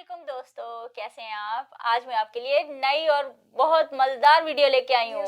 वालेकुम दोस्तों, कैसे हैं आप। आज मैं आपके लिए नई और बहुत मजेदार वीडियो लेके आई हूँ।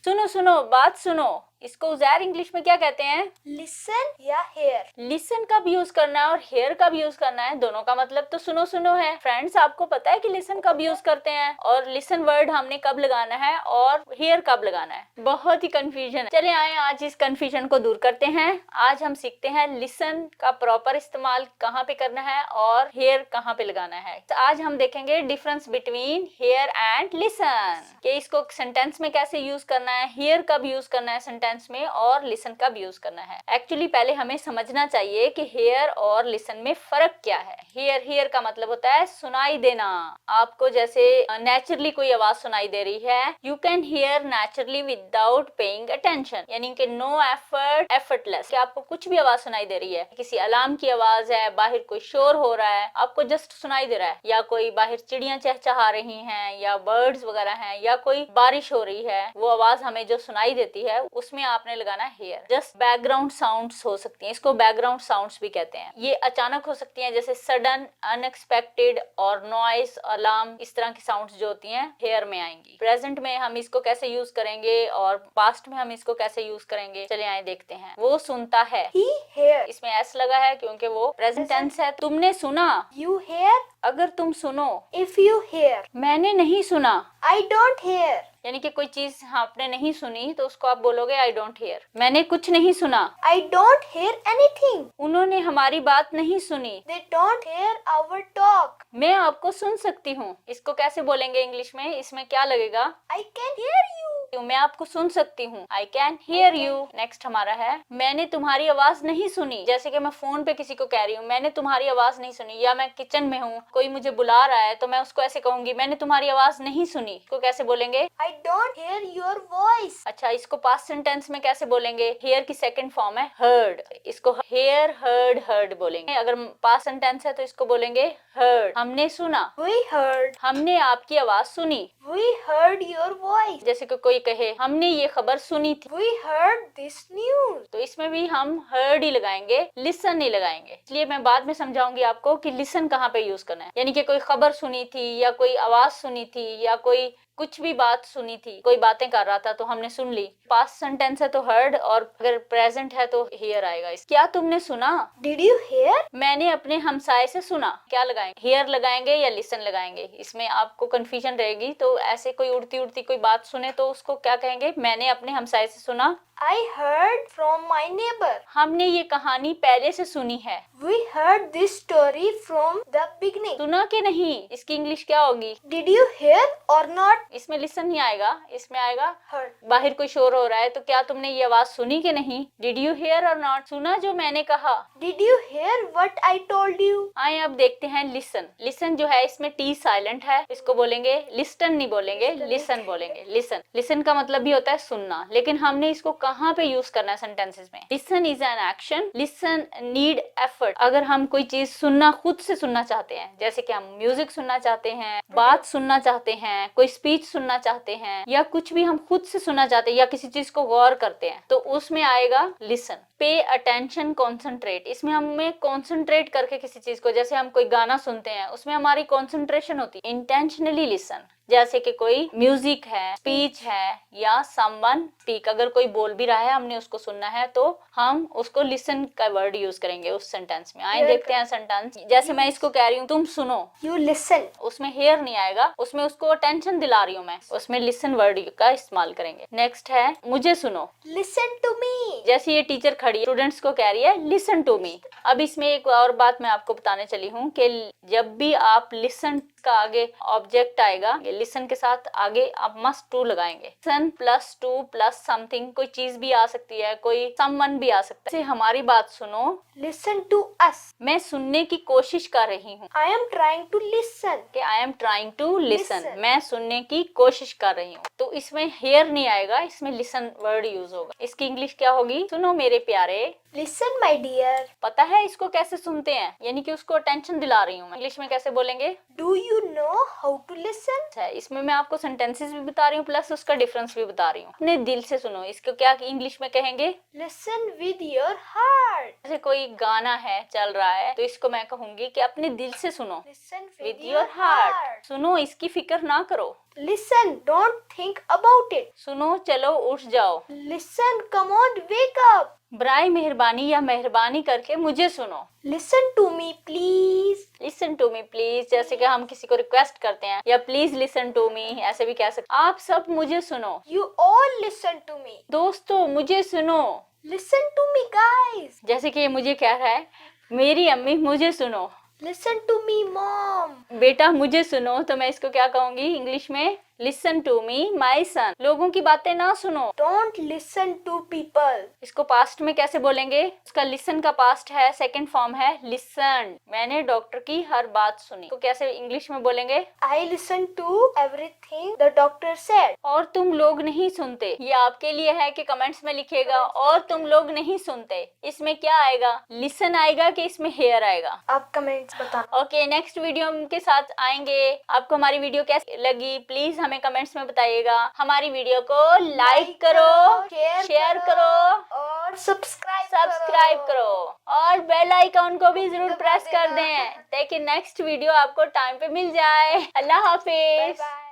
सुनो सुनो, बात सुनो। इसको उज़ैर इंग्लिश में क्या कहते हैं? लिसन या हेयर। लिसन कब यूज करना है और हेयर कब यूज करना है, दोनों का मतलब तो सुनो सुनो है। फ्रेंड्स, आपको पता है कि लिसन कब यूज करते हैं और लिसन वर्ड हमने कब लगाना है और हेयर कब लगाना है? बहुत ही कंफ्यूजन है। चले आए आज इस कंफ्यूजन को दूर करते हैं। आज हम सीखते हैं लिसन का प्रॉपर इस्तेमाल कहाँ पे करना है और हेयर कहाँ पे लगाना है। तो आज हम देखेंगे difference between hear and listen, कि इसको सेंटेंस में कैसे यूज करना है, हेयर कब यूज करना है सेंटेंस में और लिसन कब यूज करना है। एक्चुअली पहले हमें समझना चाहिए कि हेयर और लिसन में फर्क क्या है। हेयर का मतलब होता है सुनाई देना। आपको जैसे नेचुरली कोई आवाज सुनाई दे रही है, you can hear naturally without paying attention, यानी कि नो एफर्ट, एफर्टलेस, कि आपको कुछ भी आवाज सुनाई दे रही है। किसी अलार्म की आवाज है, बाहर कोई शोर हो रहा है, आपको जस्ट सुनाई दे रहा है, या कोई बाहर चिड़ियां चहचहा रही हैं या बर्ड्स वगैरह हैं या कोई बारिश हो रही है, वो आवाज हमें जो सुनाई देती है उसमें आपने लगाना है हेयर। जस्ट बैकग्राउंड साउंड्स हो सकती हैं, इसको बैकग्राउंड साउंड्स भी कहते हैं। ये अचानक हो सकती हैं, जैसे सडन, अनएक्सपेक्टेड और नॉइस, अलार्म, इस तरह की साउंड्स जो होती हैं हेयर में आएंगी। प्रेजेंट में हम इसको कैसे यूज करेंगे और पास्ट में हम इसको कैसे यूज करेंगे, चलिए आए देखते हैं। वो सुनता है, He hear. इसमें एस लगा है क्योंकि वो प्रेजेंट टेंस है। तुमने सुना, You hear. अगर तुम सुनो। If you hear. मैंने नहीं सुना, I don't hear. यानी कि कोई चीज आपने नहीं सुनी तो उसको आप बोलोगे आई डोंट हियर। मैंने कुछ नहीं सुना, I don't hear anything. उन्होंने हमारी बात नहीं सुनी, They don't hear our talk. मैं आपको सुन सकती हूँ। इसको कैसे बोलेंगे इंग्लिश में? इसमें क्या लगेगा? I can hear you. मैं आपको सुन सकती हूँ, I can hear you. Next हमारा है मैंने तुम्हारी आवाज नहीं सुनी। जैसे कि मैं फोन पे किसी को कह रही हूँ मैंने तुम्हारी आवाज नहीं सुनी, या मैं किचन में हूँ, कोई मुझे बुला रहा है तो मैं उसको ऐसे कहूंगी मैंने तुम्हारी आवाज नहीं सुनी। इसको कैसे बोलेंगे? I don't hear your voice. अच्छा, इसको पास्ट सेंटेंस में कैसे बोलेंगे? हेयर की सेकंड फॉर्म है हर्ड, इसको हेयर हर्ड हर्ड बोलेंगे। अगर पास्ट सेंटेंस है तो इसको बोलेंगे हर्ड, हमने सुना। We heard. हमने आपकी आवाज सुनी। We heard your voice. जैसे कि कोई कहे हमने ये खबर सुनी थी, We heard this news. तो इसमें भी हम हर्ड ही लगाएंगे, लिसन नहीं लगाएंगे। इसलिए मैं बाद में समझाऊंगी आपको कि लिसन कहाँ पे यूज करना है। यानी कि कोई खबर सुनी थी या कोई आवाज सुनी थी या कोई कुछ भी बात सुनी थी, कोई बातें कर रहा था तो हमने सुन ली। पास्ट सेंटेंस है तो हर्ड और अगर प्रेजेंट है तो हियर आएगा। क्या तुमने सुना? Did you hear? मैंने अपने हमसाये से सुना। क्या लगाएंगे? हियर लगाएंगे या लिसन लगाएंगे? इसमें आपको कंफ्यूजन रहेगी। तो ऐसे कोई उड़ती उड़ती कोई बात सुने तो उसको क्या कहेंगे? मैंने अपने हमसाये से सुना। I heard from my neighbor. हमने ये कहानी पहले से सुनी है। We heard this story from the beginning. सुना कि नहीं, इसकी इंग्लिश क्या होगी? Did you hear or not? इसमें लिसन नहीं आएगा, इसमें आएगा Heard. बाहर कोई शोर हो रहा है तो क्या तुमने ये आवाज सुनी कि नहीं? डिड यू हियर और नॉट, सुना जो मैंने कहा। Did you hear what I told you? आए अब देखते हैं लिसन। लिसन जो है इसमें टी साइलेंट है, इसको बोलेंगे लिस्टन नहीं बोलेंगे, लिसन बोलेंगे। लिसन, लिसन का मतलब भी होता है सुनना, लेकिन हमने इसको कहाँ पे यूज करना है सेंटेंसेस में? Listen is an action, listen need effort. अगर हम कोई चीज सुनना, खुद से सुनना चाहते हैं, जैसे कि हम म्यूजिक सुनना चाहते हैं, बात सुनना चाहते हैं, कोई स्पीच सुनना चाहते हैं, या कुछ भी हम खुद से सुनना चाहते हैं या किसी चीज को गौर करते हैं, तो उसमें आएगा लिसन। पे अटेंशन, कॉन्सेंट्रेट, इसमें हमें कॉन्सेंट्रेट करके किसी चीज को, जैसे हम कोई गाना सुनते हैं उसमें हमारी कॉन्सेंट्रेशन होती है। इंटेंशनली लिसन, जैसे कि कोई म्यूजिक है, स्पीच है या समवन स्पीक, अगर कोई बोल भी रहा है हमने उसको सुनना है तो हम उसको लिसन का वर्ड यूज करेंगे उस सेंटेंस में। आइए देखते हैं सेंटेंस। जैसे मैं इसको कह रही हूँ तुम सुनो, You listen. उसमें हेयर नहीं आएगा, उसमें उसको अटेंशन दिला रही हूँ मैं, उसमें लिसन वर्ड का इस्तेमाल करेंगे। नेक्स्ट है मुझे सुनो। Listen to me. जैसे ये टीचर खड़ी है, स्टूडेंट्स को कह रही है लिसन टू मी। अब इसमें एक और बात मैं आपको बताने चली हूँ कि जब भी आप लिसन का आगे ऑब्जेक्ट आएगा, लिसन के साथ आगे आप मस्ट टू लगाएंगे। Listen plus two plus something, कोई चीज भी आ सकती है, कोई समवन भी आ सकता है। हमारी बात सुनो, Listen to us. मैं सुनने की कोशिश कर रही हूँ। I am trying to listen. कि I am trying to listen, Listen. मैं सुनने की कोशिश कर रही हूँ। तो इसमें हेयर नहीं आएगा, इसमें लिसन वर्ड यूज होगा। इसकी इंग्लिश क्या होगी? सुनो मेरे प्यारे, Listen, my dear. पता है इसको कैसे सुनते हैं, यानी कि उसको अटेंशन दिला रही हूँ मैं। इंग्लिश में कैसे बोलेंगे? Do you know how to listen? है, इसमें मैं आपको सेंटेंसेस भी बता रही हूँ प्लस उसका डिफरेंस भी बता रही हूँ। अपने दिल से सुनो, इसको क्या इंग्लिश में कहेंगे? Listen with your heart. जैसे कोई गाना है चल रहा है तो इसको मैं कहूंगी कि अपने दिल से सुनो, Listen with with your your heart. heart. सुनो, इसकी फिक्र ना करो। Listen, don't think about it. सुनो, चलो उठ जाओ। Listen, come on, wake up. बराए मेहरबानी या मेहरबानी करके मुझे सुनो। Listen to me, please. Listen to me please, जैसे कि हम किसी को रिक्वेस्ट करते हैं, या प्लीज लिसन टू मी, ऐसे भी कह सकते। आप सब मुझे सुनो। You all listen to me. दोस्तों मुझे सुनो। Listen to me, guys. जैसे कि ये मुझे कह रहा है, मेरी अम्मी मुझे सुनो। Listen to me, mom. बेटा मुझे सुनो, तो मैं इसको क्या कहूंगी इंग्लिश में? लिसन टू मी माई सन। लोगों की बातें ना सुनो। Don't listen to people. इसको पास्ट में कैसे बोलेंगे? उसका लिसन का पास्ट है, सेकंड फॉर्म है लिसन। मैंने डॉक्टर की हर बात सुनी, तो कैसे इंग्लिश में बोलेंगे? I listen to everything the doctor said. और तुम लोग नहीं सुनते, ये आपके लिए है कि कमेंट्स में लिखिएगा। और तुम लोग नहीं सुनते, इसमें क्या आएगा? लिसन आएगा कि इसमें हेयर आएगा? आप कमेंट्स बताना। ओके, नेक्स्ट वीडियो के साथ आएंगे। आपको हमारी वीडियो कैसी लगी प्लीज हमें कमेंट्स में बताइएगा। हमारी वीडियो को लाइक करो, शेयर करो और सब्सक्राइब करो और बेल आइकॉन को भी जरूर प्रेस कर दें ताकि नेक्स्ट वीडियो आपको टाइम पे मिल जाए। अल्लाह हाफिज। बाय।